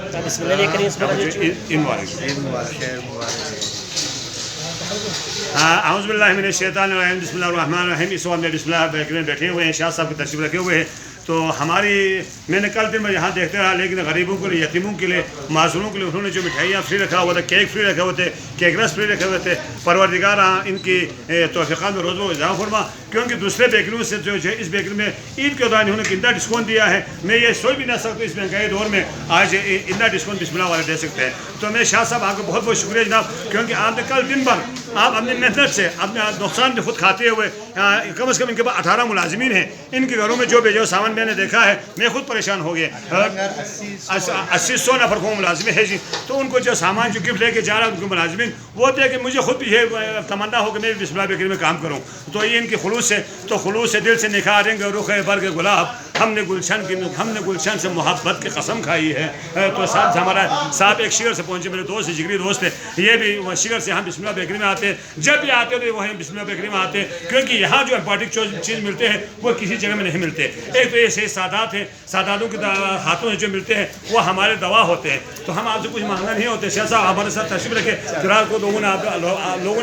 بسم اللہ علیہ کریم اعوذ باللہ من الشیطان الرجیم بسم اللہ الرحمن الرحیم. اس وقت میں بسم اللہ بیٹھے ہوئے ہیں, شاہ صاحب کی تشریف رکھے ہوئے ہیں. تو میں نے کل دن میں یہاں دیکھتے رہا, لیکن غریبوں کے لیے, یتیموں کے لیے, معذوروں کے لیے انہوں نے جو مٹھائیاں فری رکھا ہوا تھا, کیک فری رکھے ہوئے تھے, کیک رس فری رکھے ہوئے تھے. پروردگار ان کی توفیقات میں روز روز اضافہ فرما, کیونکہ دوسرے بیکریوں سے جو ہے اس بیکری میں عید کے دوران انہوں نے کتنا ڈسکاؤنٹ دیا ہے. میں یہ سوچ بھی نہ سکتا اس مہنگائی دور میں آج اتنا ڈسکاؤنٹ بسم اللہ والے دے سکتے ہیں. تو میں شاہ صاحب آپ کو بہت بہت شکریہ جناب, کیونکہ آپ نے کل دن بھر آپ اپنی محنت سے اپنے نقصان بھی خود کھاتے ہوئے, کم از کم ان کے پاس 18 ملازمین ہیں, ان کے گھروں میں جو بھیجو سامان میں نے دیکھا ہے میں خود پریشان ہو گیا. 80-100 نفر کو ملازمین ہے جی. تو ان کو جو سامان جو گفٹ لے کے جا رہا ہے ان کو ملازمین وہ تھے کہ مجھے خود بھی یہ تمنا ہو کہ میں بسم اللہ بیکری میں کام کروں. تو یہ ان کی خلوص سے, تو خلوص سے دل سے نکھاریں گے رخ برگ گلاب, ہم نے گلشن سے محبت کی قسم کھائی ہے. تو صاحب ہمارا صاحب ایک شگر سے پہنچے, میرے دوست جگری دوست ہے, یہ بھی شگر سے ہم بسم اللہ بیکری میں آتے ہیں. جب بھی آتے تو وہیں بسم اللہ بیکری میں آتے ہیں, کیونکہ یہاں جو امپورٹنٹ چیز ملتے ہیں وہ کسی جگہ میں نہیں ملتے. ایک تو یہ سادات ہیں, ساداتوں کے ہاتھوں سے جو ملتے ہیں وہ ہمارے دوا ہوتے ہیں. تو ہم آپ سے کچھ مانگنا نہیں ہوتے. شاہ صاحب ہمارے ساتھ تشریف رکھے, فلحال کو لوگوں نے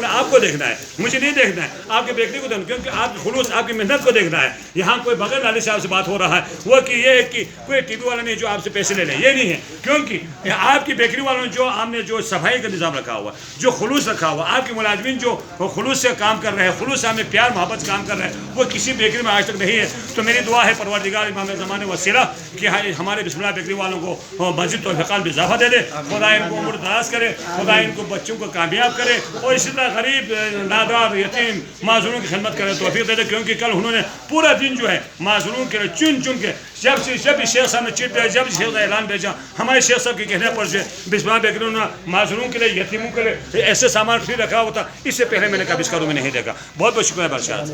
آپ کو دیکھنا ہے, مجھے نہیں دیکھنا ہے, آپ کے بیکری کو دیکھنا, کیونکہ آپ کی خلوص آپ کی محنت کو دیکھنا ہے. یہاں کوئی بغیر لالی صاحب سے بات ہو رہا ہے وہ کہ یہ کہ کوئی ٹی وی والا نہیں جو آپ سے پیسے لے لیں, یہ نہیں ہے. کیونکہ آپ کی بیکری والوں نے جو آپ نے جو صفائی کا نظام رکھا ہوا, جو خلوص رکھا ہوا, آپ کے ملازمین جو خلوص سے کام کر رہے ہیں, خلوص سے ہمیں پیار محبت سے کام کر رہے ہیں, وہ کسی بیکری میں آج تک نہیں ہے. تو میری دعا ہے پروردگار امام زمان وسیلہ کہ ہمارے بسم اللہ بیکری والوں کو مزید توفیقات میں اضافہ دے دے. خدا ان کو عمر دراز کرے, خدا ان کو بچوں کو کامیاب کرے, اور اسی طرح غریب نادار یتیم معذوروں کی خدمت کرے توفیق دے دے. کیونکہ کل انہوں نے پورا دن جو ہے معذوروں کے لیے چن کے جب شیخ صاحب نے چٹ بھیجا, جب شیخ اعلان بھیجا, ہمارے شیخ صاحب کے کہنے پر جو بسم اللہ بیکری نے معذوروں کے لیے, یتیموں کے لیے ایسے سامان فری رکھا ہوتا, اس سے پہلے میں نے کبھی اس کا میں نہیں دیکھا. بہت بہت شکریہ بادشاہ.